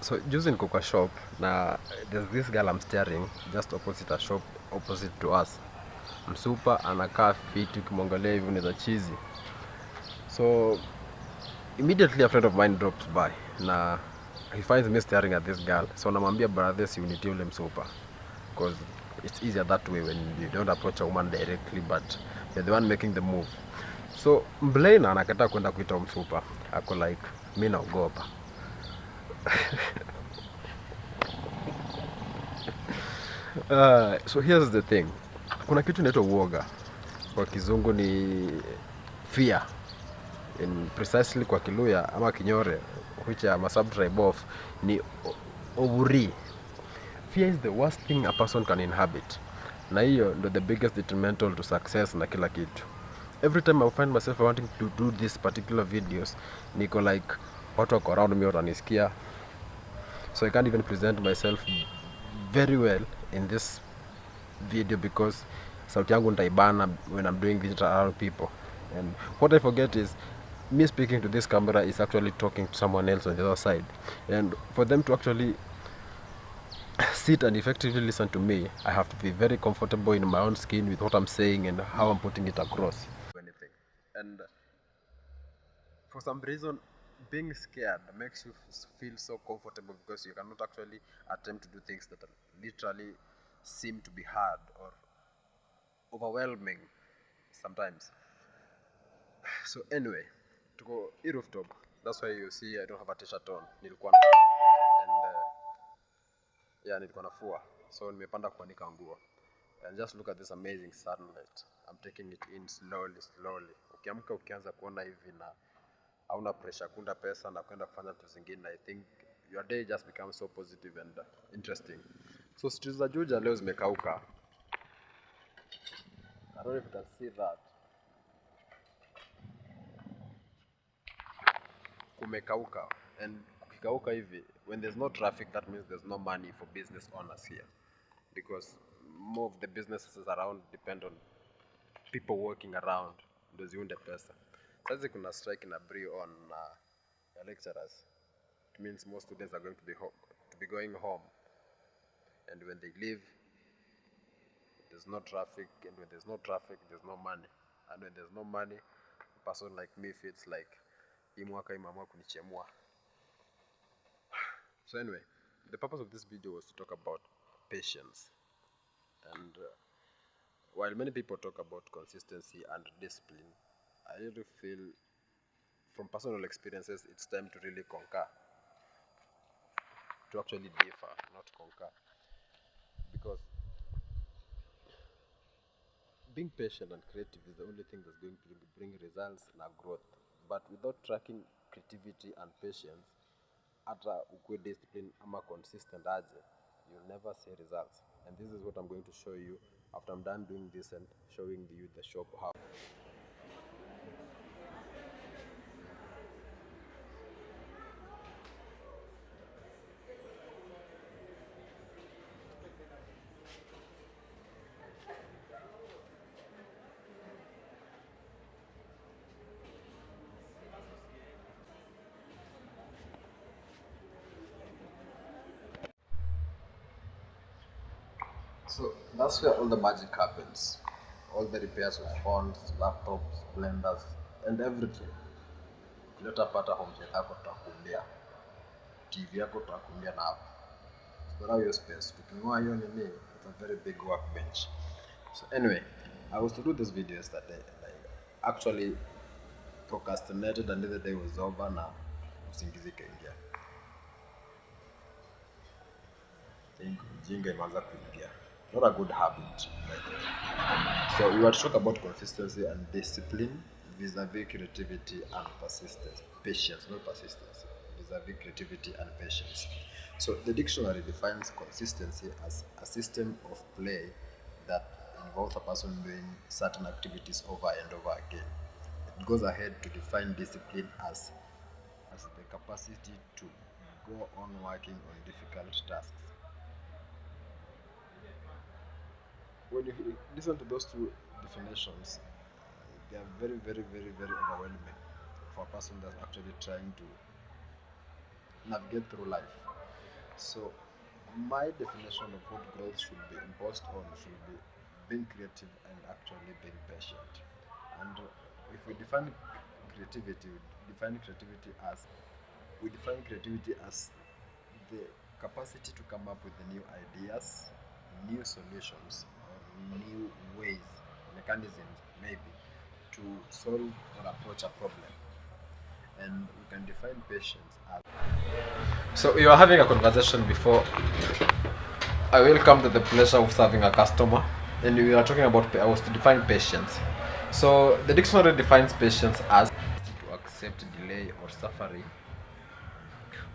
So juzi niko kwa shop na there's this girl I'm staring just opposite a shop opposite to us. Msupa anakaa fit, ukimwangalia hivi unaweza chizi. So immediately a friend of mine drops by na he finds me staring at this girl. So namwambia brother, si unitie ule msupa, because it's easier that way when you don't approach a woman directly but you're the one making the move. So mblena anakataa kwenda kuita msupa, ako like mi naogopa. So here's the thing, kuna kitu inaitwa uoga, kwa kizungu ni fear, in precisely kwa Kiluya ama Kinyore, which I'm a subtribe of, ni ovuri. Fear is the worst thing a person can inhabit, na hiyo ndo the biggest detrimental to success na kila kitu. Every time I find myself wanting to do these particular videos, niko like watu wako around me watanisikia, so I can't even present myself very well in this video because sauti yangu nitaibana when I'm doing this around people. And what I forget is me speaking to this camera is actually talking to someone else on the other side, and for them to actually sit and effectively listen to me, I have to be very comfortable in my own skin with what I'm saying and how I'm putting it across. Anything. And for some reason, being scared makes you feel so comfortable because you cannot actually attempt to do things that literally seem to be hard or overwhelming sometimes. So anyway, to go rooftop, that's why you see I don't have a t-shirt on. Nilikuwa and yeah, nilikuwa nafua, so nimepanda kuanika nguo. And just look at this amazing sunlight. I'm taking it in slowly. Ukiamka ukianza kuona hivi na hauna pressure kunda pesa na kwenda kufanya vitu zingine, I think your day just becomes so positive and interesting. So streets za Juja leo zimekauka. I don't know if you can see that. Kumekauka, and kukikauka hivi, when there's no traffic, that means there's no money for business owners here, because more of the businesses around depend on people working around ndo ziunde pesa. Sasa kuna strike na brio on lecturers. It means most students are going to be going home, and when they leave there's no traffic, and when there's no traffic there's no money, and when there's no money, a person like me feels like hii mwaka imeamua kunichemua. So anyway, the purpose of this video was to talk about patience. And while many people talk about consistency and discipline, I really feel from personal experiences it's time to really conquer, to actually differ, not conquer. Because being patient and creative is the only thing that's going to bring results and growth. But without tracking creativity and patience, hata ukue discipline ama consistent aje, you'll never see results. And this is what I'm going to show you after I'm done doing this and showing you the shop how. So that's where all the magic happens. All the repairs of phones, laptops, blenders, and everything. Ukileta pata home theater yako tutakulia, TV yako tutakulia na hapo. So hiyo space. Tukinunua hiyo nini, it's a very big workbench. So anyway, I was to do this video yesterday. Like, actually procrastinated until the day was over na usingizi ikaingia. Think ujinga imeanza kuingia. Not a good habit. So we want to talk about consistency and discipline vis-a-vis creativity and persistence. Patience, not persistence. Vis-a-vis creativity and patience. So the dictionary defines consistency as a system of play that involves a person doing certain activities over and over again. It goes ahead to define discipline as the capacity to go on working on difficult tasks. When you listen to those two definitions, they are very overwhelming for a person that's actually trying to navigate through life. So my definition of what growth should be imposed on should be being creative and actually being patient. And if we creativity, we define creativity as we define creativity as the capacity to come up with the new ideas, new solutions, or new ways, mechanisms maybe, to solve or approach a problem. And we can define patience as. So we were having a conversation before I will come to the pleasure of serving a customer, and we were talking about I was to define patience. So the dictionary defines patience as to accept delay or suffering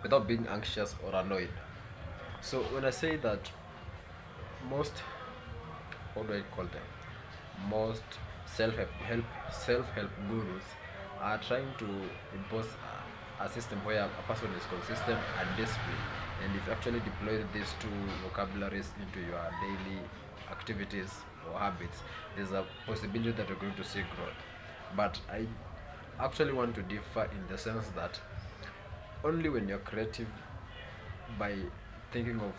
without being anxious or annoyed. So when I say that most, what do I call them? Most self-help gurus are trying to impose a system where a person is consistent and disciplined, and if you actually deploy these two vocabularies into your daily activities or habits, there's a possibility that you're going to see growth. But I actually want to differ in the sense that only when you're creative by thinking of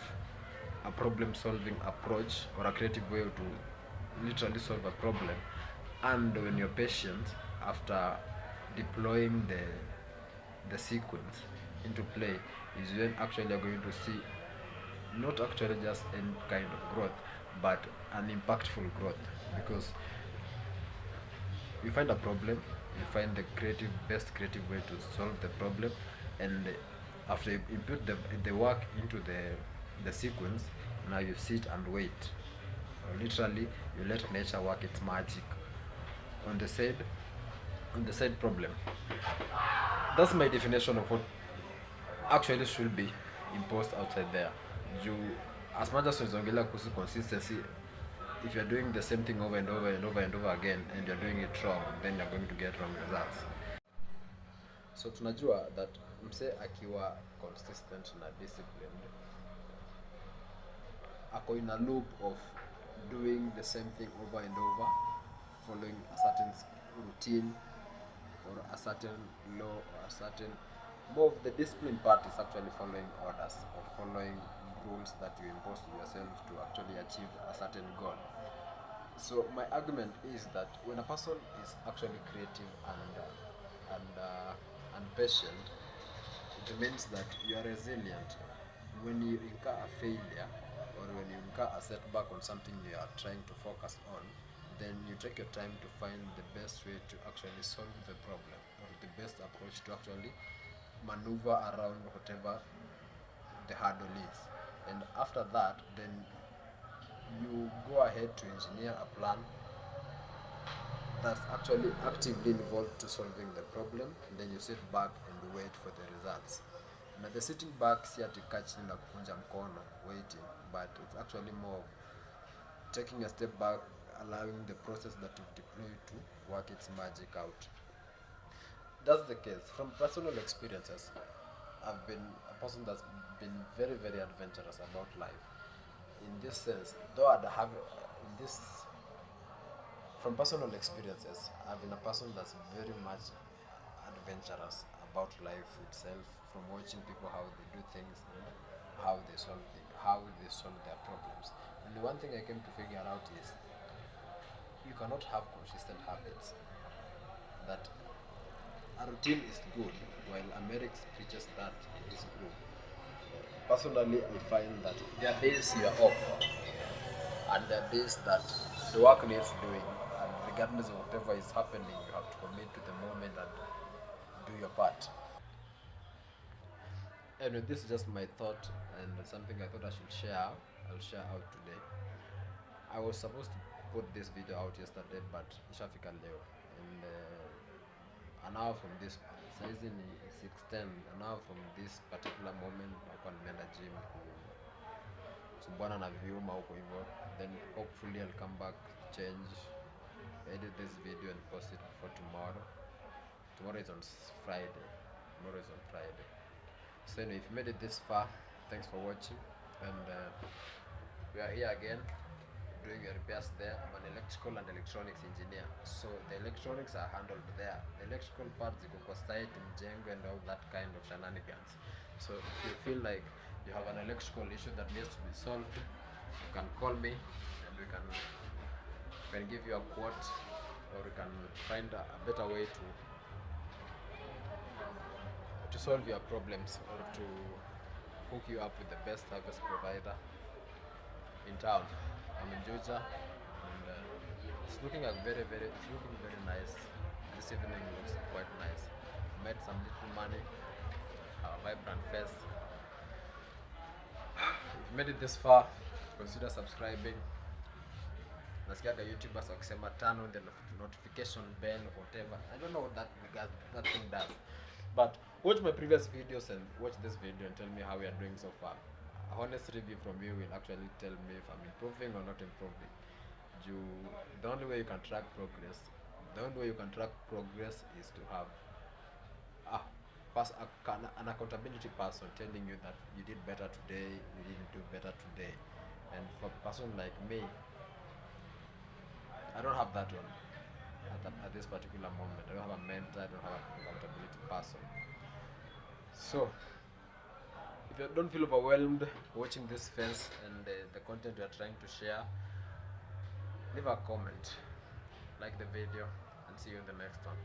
a problem solving approach or a creative way to literally solve a problem, and when you're patient after deploying the sequence into play, is when actually you're going to see not actually just any kind of growth but an impactful growth, because you find a problem, you find the best creative way to solve the problem, and after you input the work into the sequence, now you sit and wait. Or literally, you let nature work its magic on the said problem. That's my definition of what actually should be imposed outside there. You, as much as tunazongelea kuhusu consistency, if you're doing the same thing over and over and over and over again and you're doing it wrong, then you're going to get wrong results. So tunajua that mse akiwa consistent na disciplined ako in a loop of doing the same thing over and over, following a certain routine or a certain law or a certain, more of the discipline part is actually following orders or following rules that you impose to yourself to actually achieve a certain goal. So my argument is that when a person is actually creative and patient, it means that you are resilient. When you incur a failure or when you incur a setback on something you are trying to focus on, then you take your time to find the best way to actually solve the problem or the best approach to actually maneuver around whatever the hurdle is. And after that, then you go ahead to engineer a plan that's actually actively involved to solving the problem, and then you sit back and wait for the results. Now the sitting back si ati kaa chini na kukunja mkono waiting, but it's actually more taking a step back, allowing the process that you've deployed to work its magic out. That's the case. From personal experiences, I've been a person that's been very, very adventurous about life. In this sense, though I'd have in this from personal experiences, I've been a person that's very much adventurous about life itself, from watching people how they do things and how they solve their problems. And the one thing I came to figure out is you cannot have consistent habits. That a routine is good, while America preaches that it is good. Personally, I find that there are days you are off, and there are days that the work needs doing, and regardless of whatever is happening, you have to commit to the moment and do your part. Anyway, this is just my thought and something I thought I should share. I'll share out today. I was supposed to put this video out yesterday, but ishafika leo, and an hour from this, saizi ni 6:10, an hour from this particular moment nakuwa nimeenda gym kusumbuana na vyuma huko hivyo, then hopefully I'll come back, change, edit this video and post it for tomorrow. Tomorrow is on Friday. Tomorrow is on Friday. So anyway, if you made it this far, thanks for watching, and we are here again doing your repairs there. I'm an electrical and electronics engineer, so the electronics are handled there. The electrical parts ziko kwa site, mjengo and all that kind of shenanigans. So if you feel like you have an electrical issue that needs to be solved, you can call me and we can give you a quote, or we can find a better way to solve your problems, or to hook you up with the best service provider in town. I'm in Georgia, and it's looking very nice. This evening looks quite nice. Made some little money, a vibrant face. If you made it this far, consider subscribing. Nasikiaga YouTubers wakisema turn on the notification bell or whatever. I don't know what that thing does. But watch my previous videos and watch this video and tell me how we are doing so far. A honest review from you will actually tell me if I'm improving or not improving. The only way you can track progress, is to have a, an accountability person telling you that you did better today, you didn't do better today. And for a person like me, I don't have that one at this particular moment. I don't have a mentor, I don't have an accountability person. So, if you don't feel overwhelmed watching this fence and the content we are trying to share, leave a comment, like the video, and see you in the next one.